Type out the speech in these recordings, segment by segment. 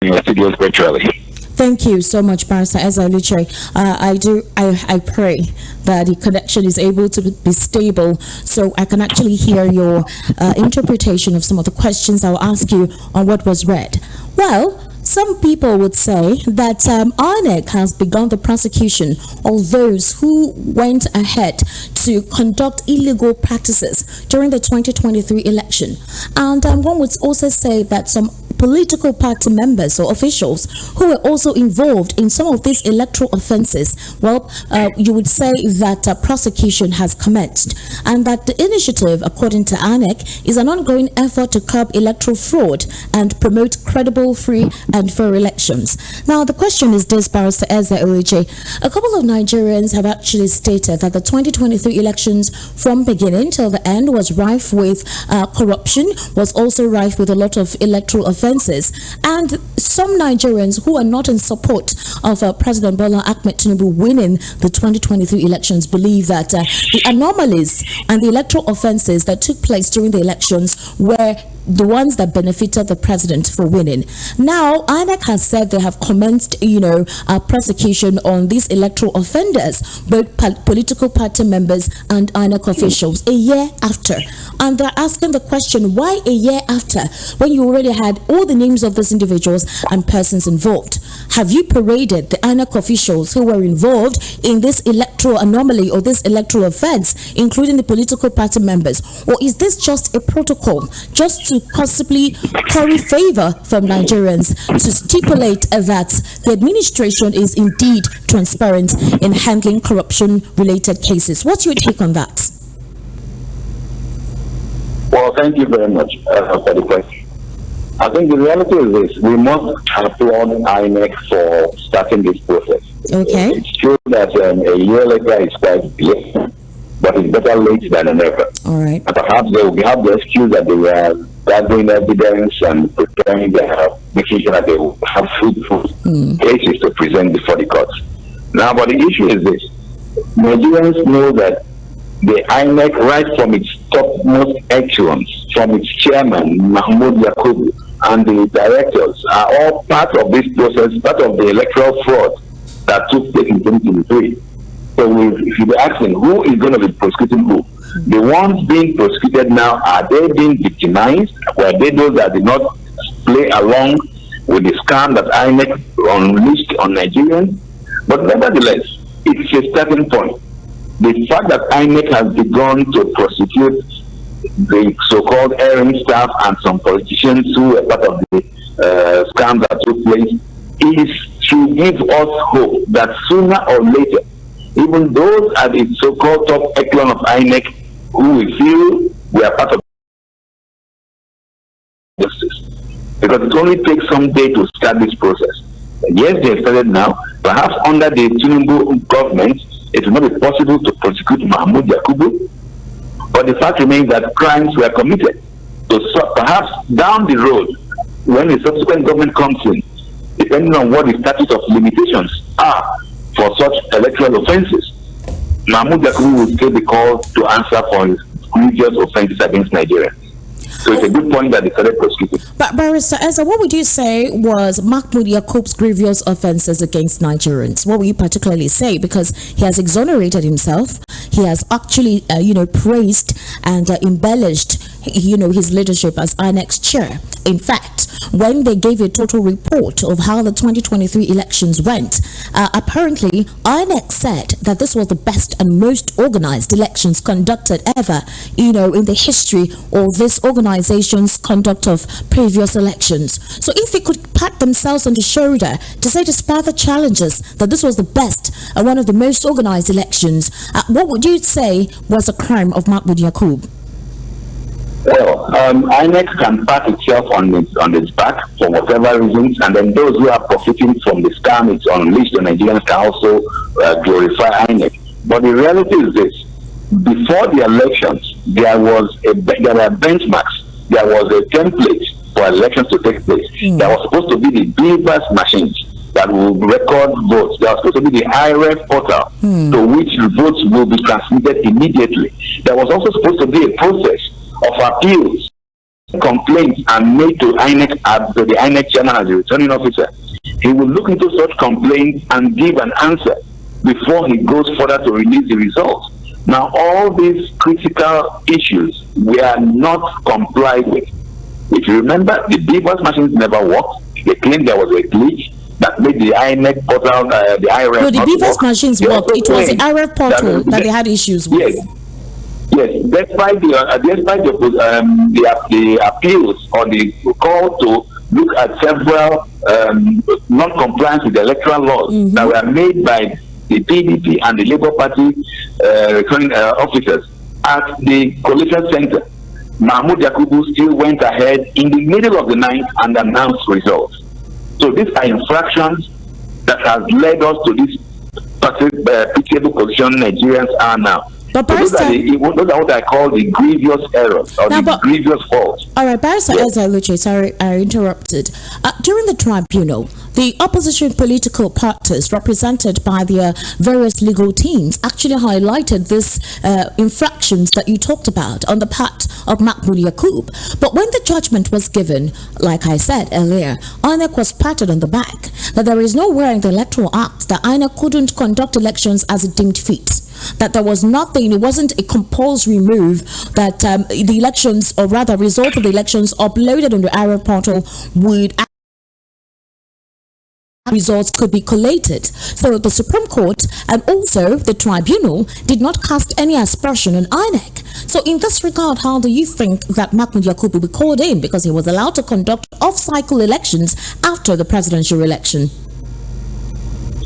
in your studios virtually. Thank you so much, Barrister Ezaluche. I pray that the connection is able to be stable so I can actually hear your interpretation of some of the questions I'll ask you on what was read. Well, some people would say that INEC has begun the prosecution of those who went ahead to conduct illegal practices during the 2023 election. And one would also say that some political party members or officials who were also involved in some of these electoral offences, well, you would say that prosecution has commenced, and that the initiative, according to INEC, is an ongoing effort to curb electoral fraud and promote credible, free and fair elections. Now, the question is this, Barrister Ezaluche. A couple of Nigerians have actually stated that the 2023 elections from beginning till the end was rife with corruption, was also rife with a lot of electoral offences. And some Nigerians who are not in support of President Bola Ahmed Tinubu winning the 2023 elections believe that the anomalies and the electoral offences that took place during the elections were the ones that benefited the president for winning. Now, INEC has said they have commenced, a prosecution on these electoral offenders, both political party members and INEC officials, a year after. And they're asking the question, why a year after, when you already had all the names of these individuals and persons involved? Have you paraded the INEC officials who were involved in this electoral anomaly or this electoral offense, including the political party members? Or is this just a protocol, just to possibly curry favor from Nigerians, to stipulate that the administration is indeed transparent in handling corruption-related cases? What's your take on that? Well, thank you very much for the question. I think the reality is this: we must applaud INEC for starting this process. Okay. It's true that a year later is quite late, but it's better late than never. All right. And perhaps they will have the excuse that they were gathering evidence and preparing their making sure that they will have fruitful cases to present before the courts. Now, but the issue is this: Nigerians know that the INEC, right from its topmost echelons, from its chairman, Mahmoud Yakubu, and the directors, are all part of this process, part of the electoral fraud that took place in 2023. So if you be asking who is going to be prosecuting who, the ones being prosecuted now, are they being victimized? Were they those that did not play along with the scam that INEC unleashed on Nigerians? But nevertheless, it's a starting point. The fact that INEC has begun to prosecute the so-called erring staff and some politicians who were part of the scam that took place is to give us hope that sooner or later, even those at the so-called top echelon of INEC who we feel we are part of justice, because it only takes some day to start this process. And yes, they have started now. Perhaps under the Tinubu government, it will not be possible to prosecute Mahmoud Yakubu, but the fact remains that crimes were committed. So perhaps down the road, when the subsequent government comes in, depending on what the statute of limitations are for such electoral offences, Mahmoud Yakubu will still be called to answer for his grievous offences against Nigeria. So it's a good point that they started prosecuting. But Barrister Eza, what would you say was Mahmoud Yakub's grievous offences against Nigerians? What would you particularly say? Because he has exonerated himself. He has actually, praised and embellished, his leadership as INEC's chair. In fact, when they gave a total report of how the 2023 elections went, apparently INEC said that this was the best and most organized elections conducted ever, in the history of this organization's conduct of previous elections. So if they could pat themselves on the shoulder to say, despite the challenges, that this was the best and one of the most organized elections, what would you say was a crime of Mahmoud Yakub? Well, INEC can pat itself on its back for whatever reasons, and then those who are profiting from the scam it's unleashed on Nigerians can also glorify INEC. But the reality is this: before the elections, there were benchmarks, there was a template for elections to take place. There was supposed to be the Grievous machines that will record votes. There was supposed to be the IRF portal to which votes will be transmitted immediately. There was also supposed to be a process of appeals complaints are made to INEC, to the INEC chairman as the returning officer, he will look into such complaints and give an answer before he goes further to release the results. Now, all these critical issues were not complied with. If you remember, the Grievous machines never worked. They claimed there was a glitch that made the INEC portal, the IRF. No, the Grievous machines worked. It was the IRF portal that they had issues with. Yes. Yes, despite the appeals or the call to look at several non-compliance with the electoral laws that were made by the PDP and the Labour Party returning officers at the Coalition Center, Mahmoud Yakubu still went ahead in the middle of the night and announced results. So these are infractions that has led us to this pitiable position Nigerians are now. But so those are what I call the grievous errors or the grievous faults. All right, Barrister Ezaluche, sorry, I interrupted. During the tribunal, the opposition political parties represented by their various legal teams actually highlighted these infractions that you talked about on the part of Mahmoud Yakub. But when the judgment was given, like I said earlier, INEC was patted on the back that there is nowhere in the Electoral Act that INEC couldn't conduct elections as it deemed fit. That there was nothing, it wasn't a compulsory move that the elections, or rather result of the elections uploaded on the IRF portal would results could be collated. So the Supreme Court and also the tribunal did not cast any aspersion on INEC. So in this regard, how do you think that Mahmoud Yakub will be called in because he was allowed to conduct off-cycle elections after the presidential election?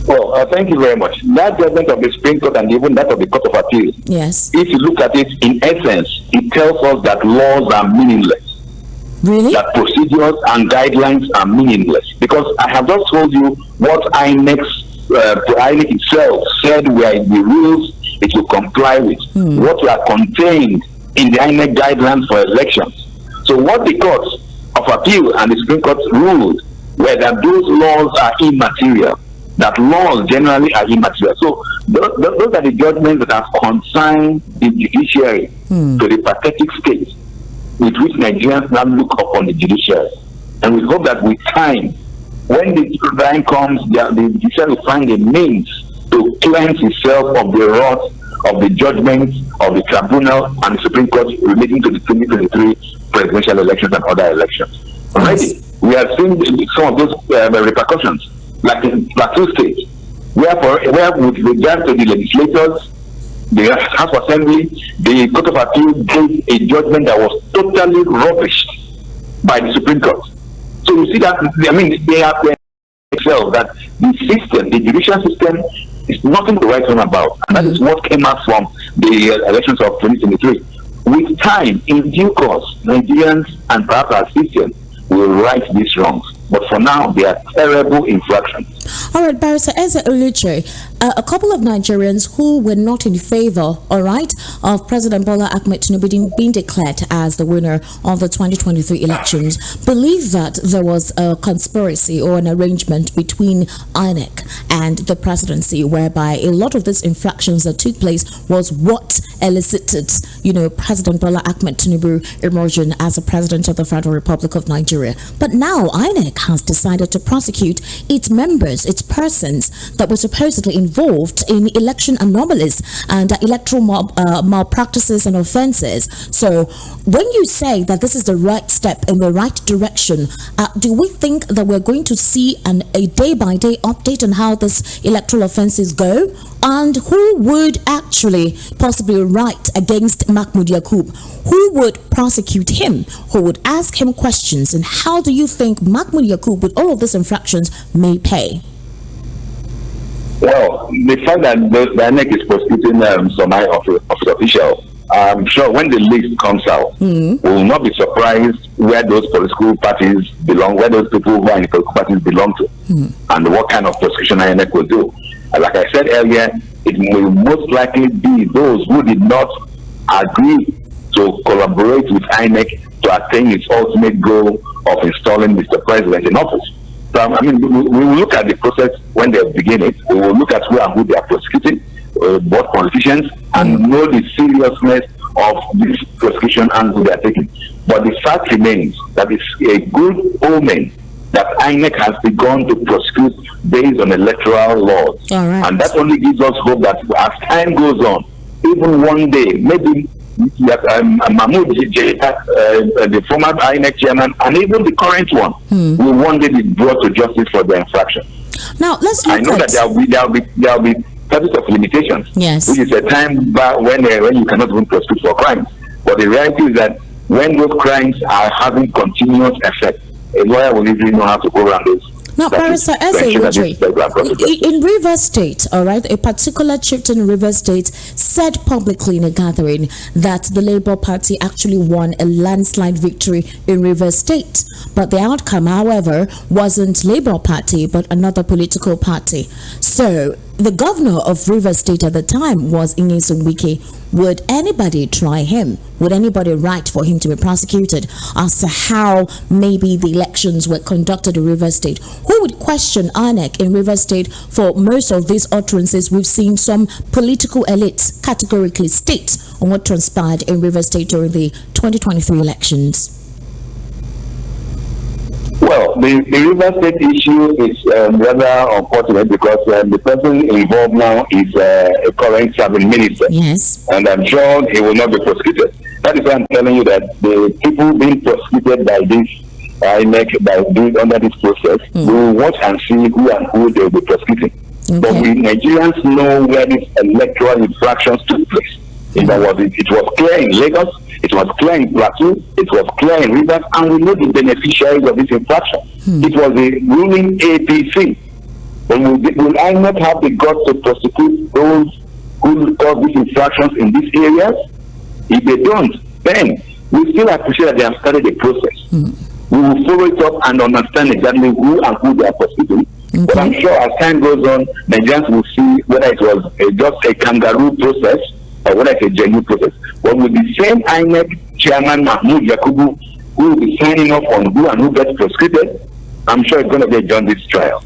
Well, thank you very much. That judgment of the Supreme Court and even that of the Court of Appeal, yes, if you look at it in essence, it tells us that laws are meaningless. Really? That procedures and guidelines are meaningless. Because I have just told you what INEC itself said were the rules it will comply with, what were contained in the INEC guidelines for elections. So what the Courts of Appeal and the Supreme Court ruled were that those laws are immaterial. That laws generally are immaterial. So those are the judgments that have consigned the judiciary to the pathetic state with which Nigerians now look upon the judiciary. And we hope that with time, when the time comes, the judiciary will find a means to cleanse itself of the wrath of the judgments of the tribunal and the Supreme Court relating to the 2023 presidential elections and other elections. Already, we have seen some of those repercussions, like in Plateau State, where with regard to the legislators, the House of Assembly, the Court of Appeal gave a judgment that was totally rubbished by the Supreme Court. So you see that, I mean, they have themselves that the system, the judicial system, is nothing to write home about. And that is what came out from the elections of 2023. With time, in due course, Nigerians and perhaps our citizens will right these wrongs. But for now, they are terrible infractions. All right, Barrister Ezaluche, a couple of Nigerians who were not in favor, of President Bola Ahmed Tinubu being declared as the winner of the 2023 elections, believe that there was a conspiracy or an arrangement between INEC and the presidency, whereby a lot of these infractions that took place was what elicited, President Bola Ahmed Tinubu emerging as the president of the Federal Republic of Nigeria. But now INEC has decided to prosecute its members, its persons that were supposedly involved in election anomalies and electoral malpractices and offenses. So when you say that this is the right step in the right direction, do we think that we're going to see a day-by-day update on how this electoral offenses go? And who would actually possibly write against Mahmoud Yakub? Who would prosecute him? Who would ask him questions? And how do you think Mahmoud Yakub, with all of these infractions, may pay? Well, the fact that the INEC is prosecuting some officials, I'm sure when the list comes out, we will not be surprised where those political parties belong, where those people who are in political parties belong to, and what kind of prosecution INEC will do. Like I said earlier, it will most likely be those who did not agree to collaborate with INEC to attain its ultimate goal of installing Mr. President in office. So, we will look at the process when they begin it. We will look at who and who they are prosecuting, both politicians, and know the seriousness of this prosecution and who they are taking. But the fact remains that it's a good omen that INEC has begun to prosecute based on electoral laws. All right. And that only gives us hope that as time goes on, even one day, maybe Mahmoud, the former INEC chairman, and even the current one, will one day be brought to justice for their infraction. Now, let's look I know that there will be statute of limitations, yes, which is a time when you cannot even prosecute for crimes. But the reality is that when those crimes are having continuous effect, a lawyer will easily know how to go around those. Now, Barrister in Rivers State, all right, a particular chieftain in Rivers State said publicly in a gathering that the Labour Party actually won a landslide victory in Rivers State. But the outcome, however, wasn't Labour Party, but another political party. So, the governor of Rivers State at the time was Nyesom Wike. Would anybody try him? Would anybody write for him to be prosecuted as to how maybe the elections were conducted in Rivers State? Who would question INEC in Rivers State for most of these utterances? We've seen some political elites categorically state on what transpired in Rivers State during the 2023 elections. Well, the River State issue is rather unfortunate because the person involved now is a current serving minister. Yes. And I'm sure he will not be prosecuted. That is why I'm telling you that the people being prosecuted by this under this process, we will watch and see who and who they will be prosecuting. Okay. But we Nigerians know where these electoral infractions took place. It was clear in Lagos, it was clear in Plateau, it was clear in Rivers, and we know the beneficiaries of this infraction. It was the ruling APC. Will I not have the guts to prosecute those who cause these infractions in these areas? If they don't, then we still appreciate that they have started the process. We will follow it up and understand exactly who and who they are prosecuting. Okay. But I'm sure as time goes on, Nigerians will see whether it was just a kangaroo process or whether it's a genuine process. But with the same INEC chairman Mahmoud Yakubu, who will be signing off on who and who gets prosecuted, I'm sure it's going to be a jaundice trial.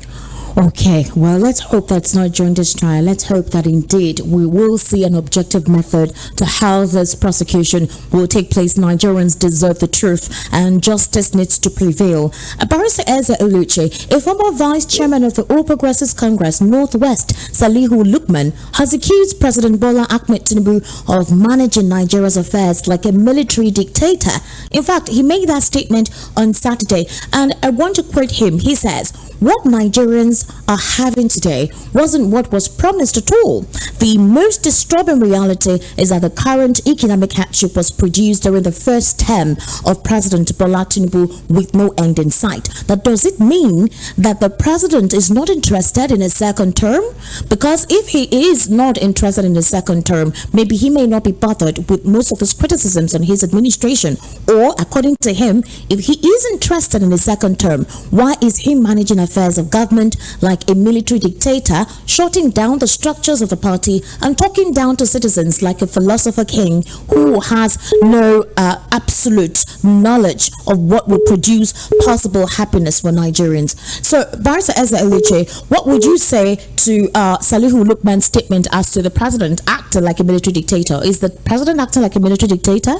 Okay, well, let's hope that's not during this trial. Let's hope that indeed we will see an objective method to how this prosecution will take place. Nigerians deserve the truth and justice needs to prevail. Barrister Eze Oluche, a former vice chairman of the All Progressives Congress Northwest, Salihu Lukman, has accused President Bola Ahmed Tinubu of managing Nigeria's affairs like a military dictator. In fact, he made that statement on Saturday, and I want to quote him. He says, "What Nigerians are having today wasn't what was promised at all. The most disturbing reality is that the current economic hardship was produced during the first term of President Bola Tinubu with no end in sight." That does it mean that the president is not interested in a second term? Because if he is not interested in a second term, maybe he may not be bothered with most of his criticisms on his administration. Or, according to him, if he is interested in a second term, why is he managing affairs of government like a military dictator, shutting down the structures of the party and talking down to citizens like a philosopher king who has no absolute knowledge of what would produce possible happiness for Nigerians? So, Barrister Eze Oluche, what would you say to Salihu Lukman's statement as to the president acting like a military dictator? Is the president acting like a military dictator?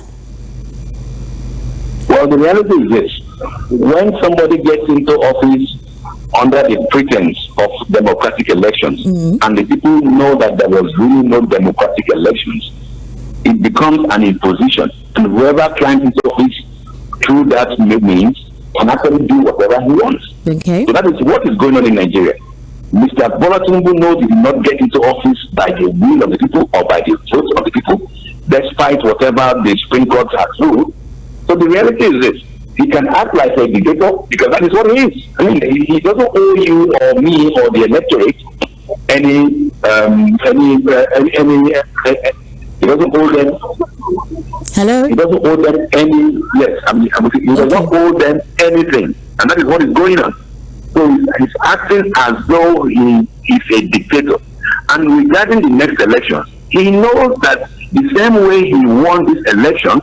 Well, the reality is this. When somebody gets into office under the pretense of democratic elections, and the people know that there was really no democratic elections, it becomes an imposition. And whoever climbs into office through that means can actually do whatever he wants. Okay. So that is what is going on in Nigeria. Mr. Bola Tinubu knows he did not get into office by the will of the people or by the votes of the people, despite whatever the Supreme Court has ruled. So the reality is this. He can act like a dictator because that is what he is. I mean, he doesn't owe you or me or the electorate any he doesn't owe them. Hello? He doesn't owe them any, yes, he does not owe them anything. And that is what is going on. So he's acting as though he is a dictator. And regarding the next election, he knows that the same way he won this election,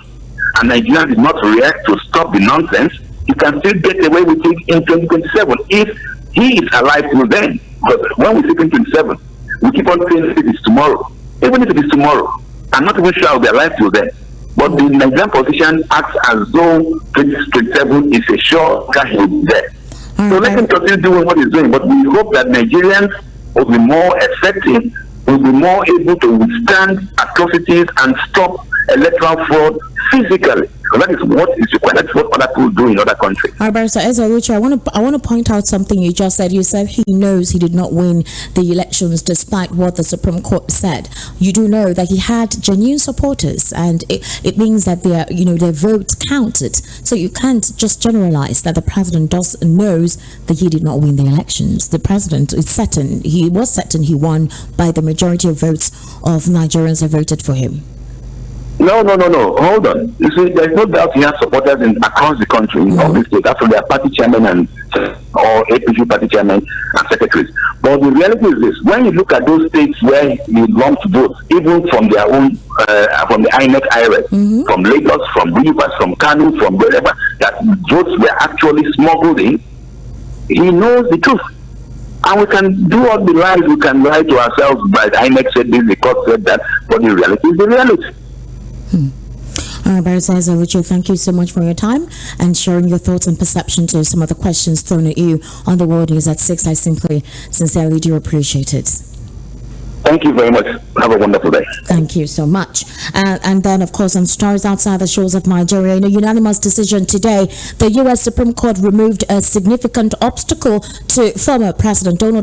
and Nigeria did not react to stop the nonsense, he can still get away with it in 2027 if he is alive till then. Because when we say 2027, we keep on saying it is tomorrow. Even if it is tomorrow, I'm not even sure I'll be alive till then. But But the Nigerian politician acts as though 2027 is a sure he'll there. So let him continue doing what he's doing. But we hope that Nigerians will be more effective, will be more able to withstand atrocities and stop electoral fraud physically. So that is what is required. That's what other people do in other countries. All right, so as I want to point out something you just said. You said he knows he did not win the elections despite what the Supreme Court said. You do know that he had genuine supporters, and it means that their votes counted. So you can't just generalize that the president knows that he did not win the elections. The president is certain. He was certain he won by the majority of votes of Nigerians who voted for him. No. Hold on. You see, there's no doubt he has supporters across the country, in all the states, after their party chairman or APC party chairman and secretaries. But the reality is this: when you look at those states where he belongs to vote, even from their own, from the INEC IRS, from Lagos, from Grievous, from Kano, from wherever, that votes were actually smuggled in, he knows the truth. And we can do all the lies we can lie to ourselves, but INEC said this, the court said that, but the reality is the reality. Barrister Ezeluche, thank you so much for your time and sharing your thoughts and perceptions to some of the questions thrown at you on the World News at 6. I sincerely do appreciate it. Thank you very much. Have a wonderful day. Thank you so much. And then, of course, on Stars Outside the Shores of Nigeria, in a unanimous decision today, the U.S. Supreme Court removed a significant obstacle to former President Donald Trump